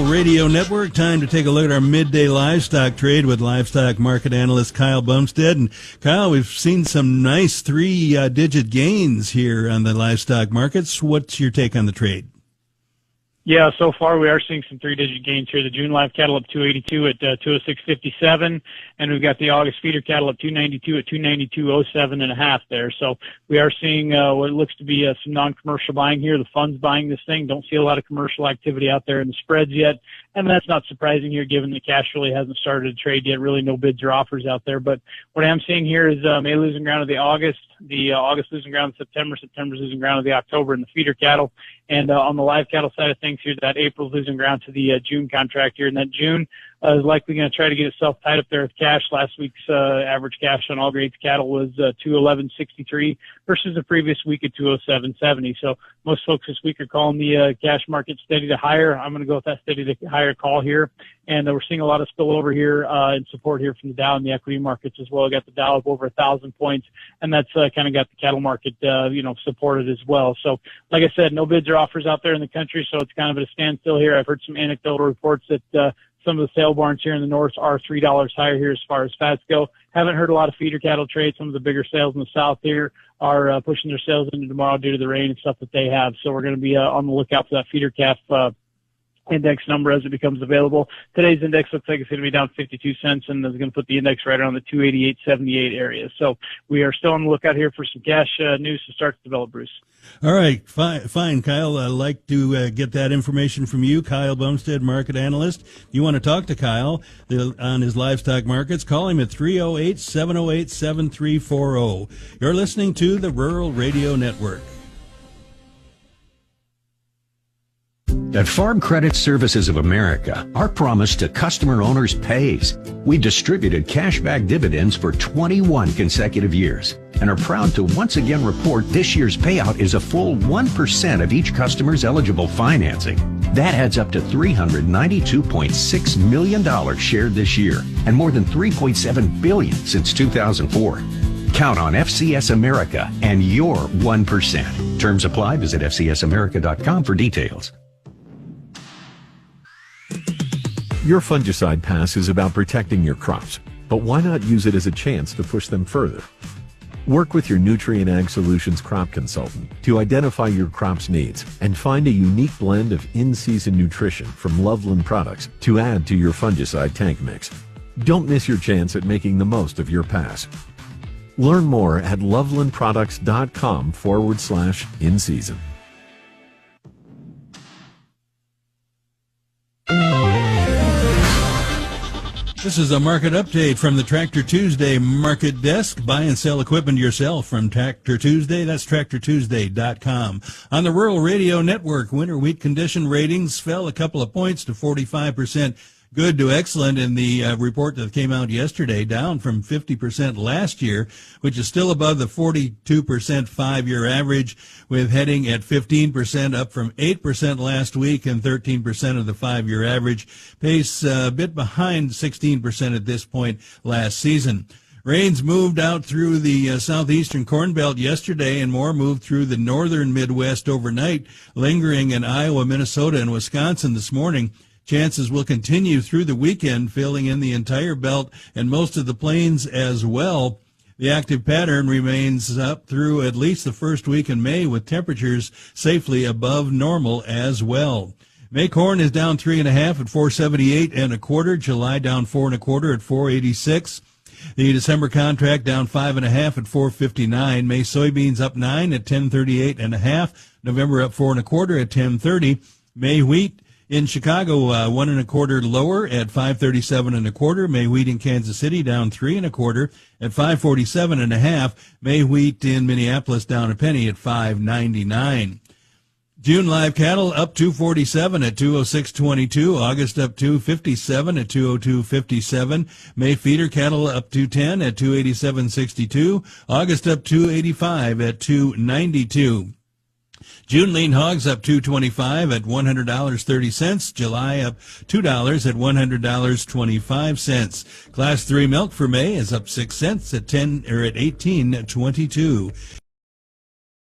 Radio Network. Time to take a look at our midday livestock trade with livestock market analyst Kyle Bumsted. And Kyle, we've seen some nice three-digit gains here on the livestock markets. What's your take on the trade? Yeah, so far we are seeing some three-digit gains here. The June live cattle up 282 at 206.57, and we've got the August feeder cattle up 292 at 292.07.5 there. So we are seeing what looks to be some non-commercial buying here. The funds buying this thing. Don't see a lot of commercial activity out there in the spreads yet, and that's not surprising here given the cash really hasn't started to trade yet. Really no bids or offers out there. But what I'm seeing here is May losing ground to the August losing ground to September, September's losing ground to the October in the feeder cattle. And on the live cattle side of things here, that April's losing ground to the June contract here. And that June is likely going to try to get itself tied up there with cash. Last week's average cash on all grades cattle was 211.63 versus the previous week at 207.70. So most folks this week are calling the cash market steady to higher. I'm going to go with that steady to higher call here. And we're seeing a lot of spillover here and support here from the Dow and the equity markets as well. Got the Dow up over 1,000 points, and that's kind of got the cattle market supported as well. So like I said, no bids or offers out there in the country, so it's kind of at a standstill here. I've heard some anecdotal reports that some of the sale barns here in the north are $3 higher here as far as fats go. Haven't heard a lot of feeder cattle trade. Some of the bigger sales in the south here are pushing their sales into tomorrow due to the rain and stuff that they have. So we're going to be on the lookout for that feeder calf index number as it becomes available. Today's index looks like it's going to be down 52 cents and is going to put the index right around the 288.78 area. So we are still on the lookout here for some cash news to start to develop, Bruce. All right, fine, Kyle. I'd like to get that information from you, Kyle Bumsted, market analyst. If you want to talk to Kyle on his livestock markets, call him at 308-708-7340. You're listening to the Rural Radio Network. At Farm Credit Services of America, our promise to customer owners pays. We distributed cashback dividends for 21 consecutive years and are proud to once again report this year's payout is a full 1% of each customer's eligible financing. That adds up to $392.6 million shared this year and more than $3.7 billion since 2004. Count on FCS America and your 1%. Terms apply. Visit fcsamerica.com for details. Your fungicide pass is about protecting your crops, but why not use it as a chance to push them further? Work with your Nutrient Ag Solutions crop consultant to identify your crop's needs and find a unique blend of in-season nutrition from Loveland products to add to your fungicide tank mix. Don't miss your chance at making the most of your pass. Learn more at lovelandproducts.com/in-season. This is a market update from the Tractor Tuesday market desk. Buy and sell equipment yourself from Tractor Tuesday. That's TractorTuesday.com. On the Rural Radio Network, winter wheat condition ratings fell a couple of points to 45% good to excellent in the report that came out yesterday, down from 50% last year, which is still above the 42% five-year average, with heading at 15%, up from 8% last week and 13% of the five-year average. Pace a bit behind 16% at this point last season. Rains moved out through the southeastern Corn Belt yesterday, and more moved through the northern Midwest overnight, lingering in Iowa, Minnesota, and Wisconsin this morning. Chances will continue through the weekend, filling in the entire belt and most of the plains as well. The active pattern remains up through at least the first week in May, with temperatures safely above normal as well. May corn is down 3.5 at 478.25. July down 4.25 at 486. The December contract down 5.5 at 459. May soybeans up 9 at 1038.5. November up 4.25 at 1030. May wheat in Chicago, 1.25 lower at 537.25. May wheat in Kansas City down 3.25 at 547.5. May wheat in Minneapolis down a penny at 599. June live cattle up 247 at 206.22. August up 257 at 202.57. May feeder cattle up 210 at 287.62. August up 285 at 292. June lean hogs up $2.25 at $100.30. July up $2 at $100.25. Class 3 milk for May is up 6 cents at 18.22.